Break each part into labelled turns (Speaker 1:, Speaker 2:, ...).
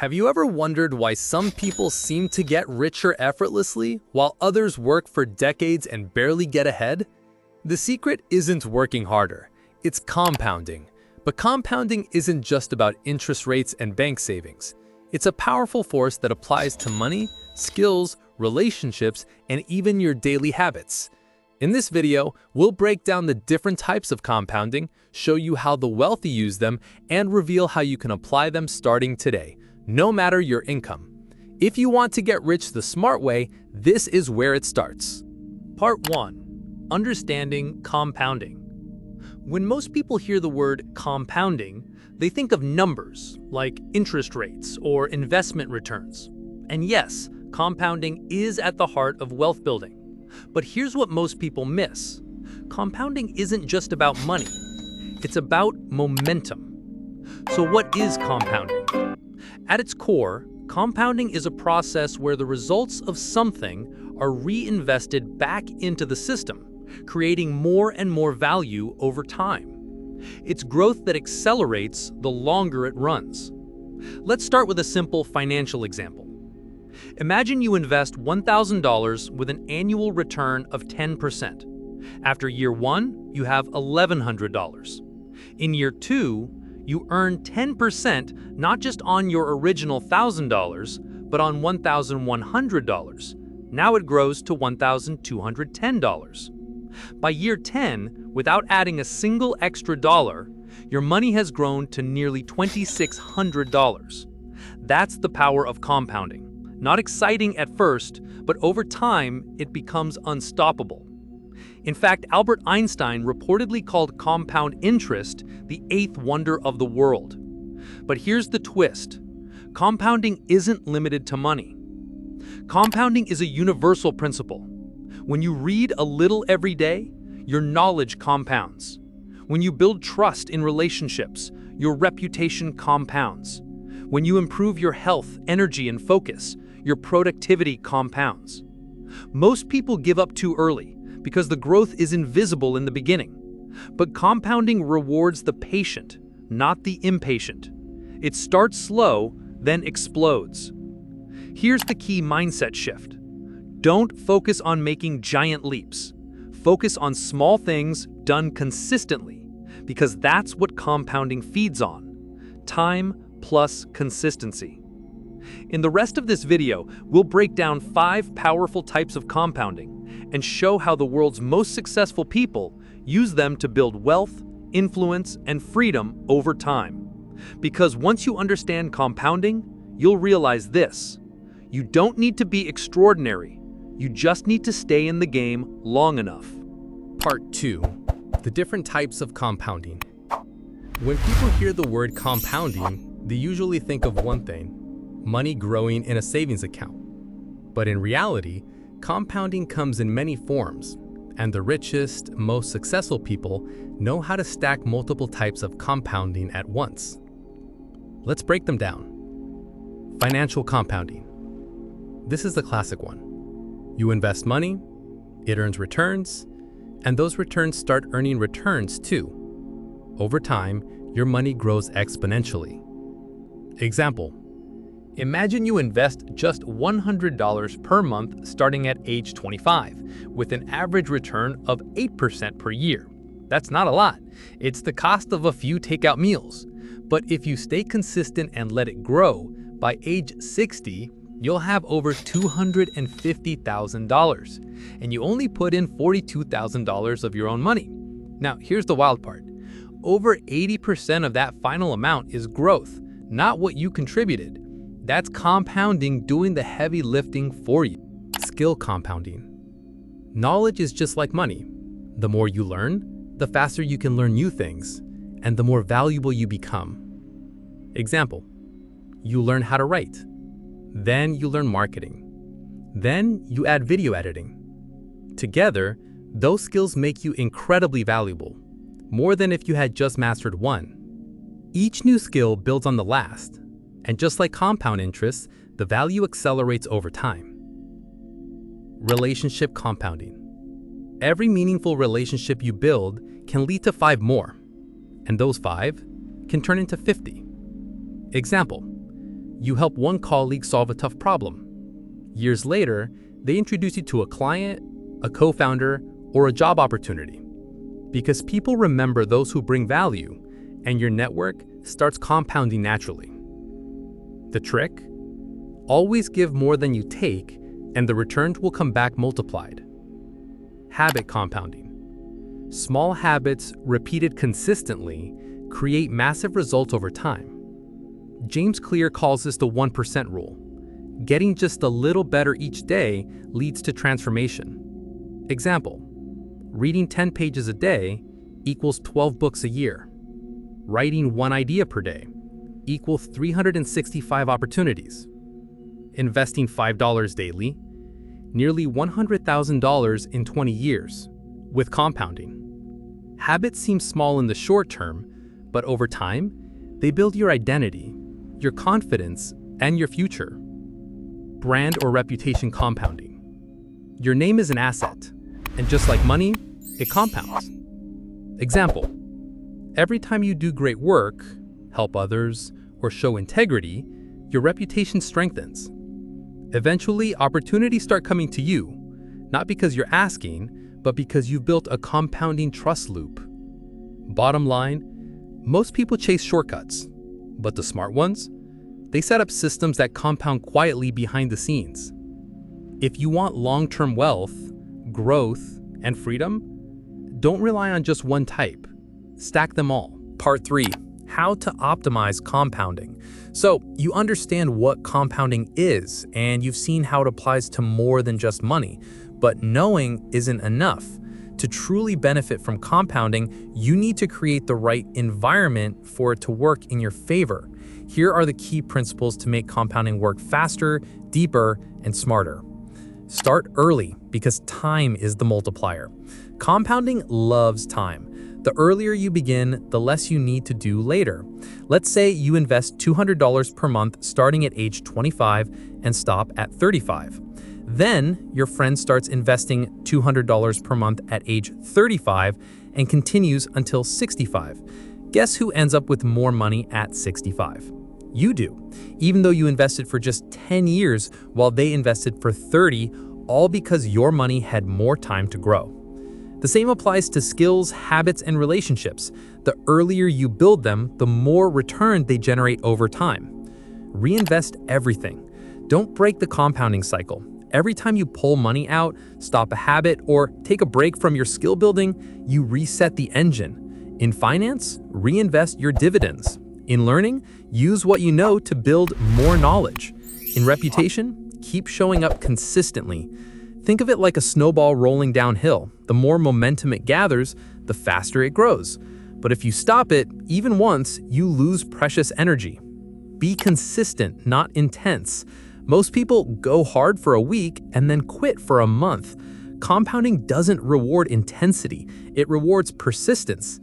Speaker 1: Have you ever wondered why some people seem to get richer effortlessly while others work for decades and barely get ahead? The secret isn't working harder, it's compounding. But compounding isn't just about interest rates and bank savings. It's a powerful force that applies to money, skills, relationships, and even your daily habits. In this video, we'll break down the different types of compounding, show you how the wealthy use them, and reveal how you can apply them starting today, no matter your income. If you want to get rich the smart way, this is where it starts. Part 1. Understanding compounding. When most people hear the word compounding, they think of numbers like interest rates or investment returns. And yes, compounding is at the heart of wealth building. But here's what most people miss. Compounding isn't just about money. It's about momentum. So what is compounding? At its core, compounding is a process where the results of something are reinvested back into the system, creating more and more value over time. It's growth that accelerates the longer it runs. Let's start with a simple financial example. Imagine you invest $1,000 with an annual return of 10%. After year 1, you have $1,100. In year 2, you earn 10% not just on your original $1,000, but on $1,100. Now it grows to $1,210. By year 10, without adding a single extra dollar, your money has grown to nearly $2,600. That's the power of compounding. Not exciting at first, but over time, it becomes unstoppable. In fact, Albert Einstein reportedly called compound interest the 8th wonder of the world. But here's the twist. Compounding isn't limited to money. Compounding is a universal principle. When you read a little every day, your knowledge compounds. When you build trust in relationships, your reputation compounds. When you improve your health, energy, and focus, your productivity compounds. Most people give up too early because the growth is invisible in the beginning. But compounding rewards the patient, not the impatient. It starts slow, then explodes. Here's the key mindset shift. Don't focus on making giant leaps. Focus on small things done consistently, because that's what compounding feeds on. Time plus consistency. In the rest of this video, we'll break down 5 powerful types of compounding and show how the world's most successful people use them to build wealth, influence, and freedom over time. Because once you understand compounding, you'll realize this. You don't need to be extraordinary. You just need to stay in the game long enough.
Speaker 2: Part 2. The different types of compounding. When people hear the word compounding, they usually think of one thing: money growing in a savings account. But in reality, compounding comes in many forms, and the richest, most successful people know how to stack multiple types of compounding at once. Let's break them down. Financial compounding. This is the classic one. You invest money, it earns returns, and those returns start earning returns too. Over time, your money grows exponentially. Example: imagine you invest just $100 per month starting at age 25, with an average return of 8% per year. That's not a lot. It's the cost of a few takeout meals. But if you stay consistent and let it grow, by age 60, you'll have over $250,000, and you only put in $42,000 of your own money. Now, here's the wild part. Over 80% of that final amount is growth, not what you contributed. That's compounding doing the heavy lifting for you. Skill compounding. Knowledge is just like money. The more you learn, the faster you can learn new things, and the more valuable you become. Example: you learn how to write. Then you learn marketing. Then you add video editing. Together, those skills make you incredibly valuable, more than if you had just mastered one. Each new skill builds on the last, and just like compound interest, the value accelerates over time. Relationship compounding. Every meaningful relationship you build can lead to 5 more, and those 5 can turn into 50. Example: You help one colleague solve a tough problem. Years later, they introduce you to a client, a co-founder, or a job opportunity. Because people remember those who bring value, and your network starts compounding naturally. The trick? Always give more than you take, and the returns will come back multiplied. Habit compounding. Small habits repeated consistently create massive results over time. James Clear calls this the 1% rule. Getting just a little better each day leads to transformation. Example, reading 10 pages a day equals 12 books a year. Writing one idea per day equals 365 opportunities. Investing $5 daily, nearly $100,000 in 20 years, with compounding. Habits seem small in the short term, but over time, they build your identity, your confidence, and your future. Brand or reputation compounding. Your name is an asset, and just like money, it compounds. Example, every time you do great work, help others, or show integrity, your reputation strengthens. Eventually, opportunities start coming to you, not because you're asking, but because you've built a compounding trust loop. Bottom line, most people chase shortcuts, but the smart ones, they set up systems that compound quietly behind the scenes. If you want long-term wealth, growth, and freedom, don't rely on just one type. Stack them all.
Speaker 1: Part 3. How to optimize compounding. So, you understand what compounding is, and you've seen how it applies to more than just money. But knowing isn't enough. To truly benefit from compounding, you need to create the right environment for it to work in your favor. Here are the key principles to make compounding work faster, deeper, and smarter. Start early, because time is the multiplier. Compounding loves time. The earlier you begin, the less you need to do later. Let's say you invest $200 per month starting at age 25 and stop at 35. Then, your friend starts investing $200 per month at age 35 and continues until 65. Guess who ends up with more money at 65? You do, even though you invested for just 10 years while they invested for 30, all because your money had more time to grow. The same applies to skills, habits, and relationships. The earlier you build them, the more return they generate over time. Reinvest everything. Don't break the compounding cycle. Every time you pull money out, stop a habit, or take a break from your skill building, you reset the engine. In finance, reinvest your dividends. In learning, use what you know to build more knowledge. In reputation, keep showing up consistently. Think of it like a snowball rolling downhill. The more momentum it gathers, the faster it grows. But if you stop it, even once, you lose precious energy. Be consistent, not intense. Most people go hard for a week and then quit for a month. Compounding doesn't reward intensity, it rewards persistence.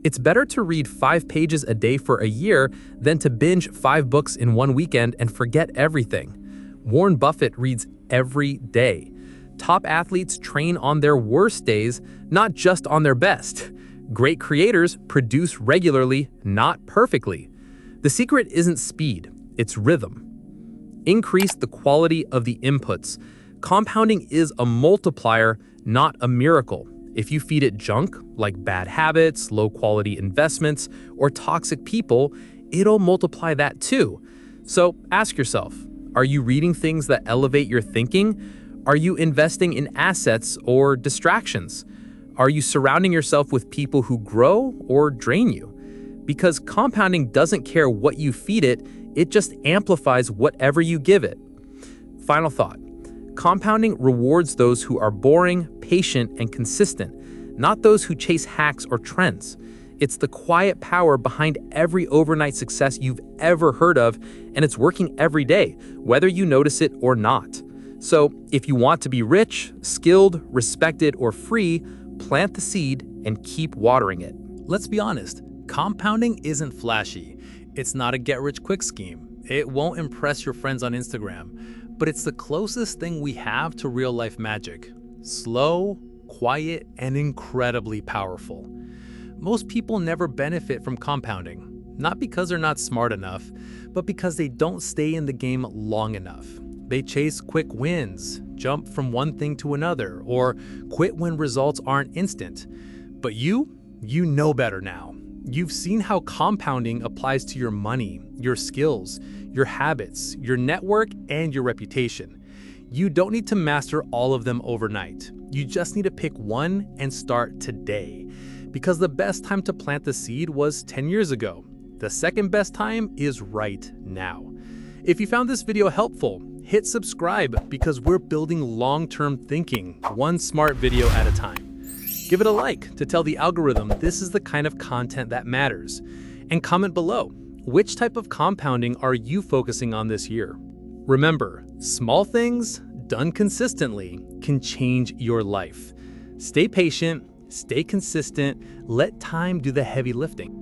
Speaker 1: It's better to read 5 pages a day for a year than to binge 5 books in one weekend and forget everything. Warren Buffett reads every day. Top athletes train on their worst days, not just on their best. Great creators produce regularly, not perfectly. The secret isn't speed, it's rhythm. Increase the quality of the inputs. Compounding is a multiplier, not a miracle. If you feed it junk, like bad habits, low-quality investments, or toxic people, it'll multiply that too. So ask yourself, are you reading things that elevate your thinking? Are you investing in assets or distractions? Are you surrounding yourself with people who grow or drain you? Because compounding doesn't care what you feed it, it just amplifies whatever you give it. Final thought. Compounding rewards those who are boring, patient, and consistent, not those who chase hacks or trends. It's the quiet power behind every overnight success you've ever heard of, and it's working every day, whether you notice it or not. So, if you want to be rich, skilled, respected, or free, plant the seed and keep watering it.
Speaker 2: Let's be honest, compounding isn't flashy. It's not a get-rich-quick scheme. It won't impress your friends on Instagram, but it's the closest thing we have to real-life magic. Slow, quiet, and incredibly powerful. Most people never benefit from compounding.
Speaker 1: not because they're not smart enough, but because they don't stay in the game long enough. They chase quick wins, jump from one thing to another, or quit when results aren't instant. But you know better now. You've seen how compounding applies to your money, your skills, your habits, your network, and your reputation. You don't need to master all of them overnight. You just need to pick one and start today. Because the best time to plant the seed was 10 years ago. The second best time is right now. If you found this video helpful, hit subscribe because we're building long-term thinking, one smart video at a time. Give it a like to tell the algorithm this is the kind of content that matters. And comment below, which type of compounding are you focusing on this year? Remember, small things done consistently can change your life. Stay patient, stay consistent, let time do the heavy lifting.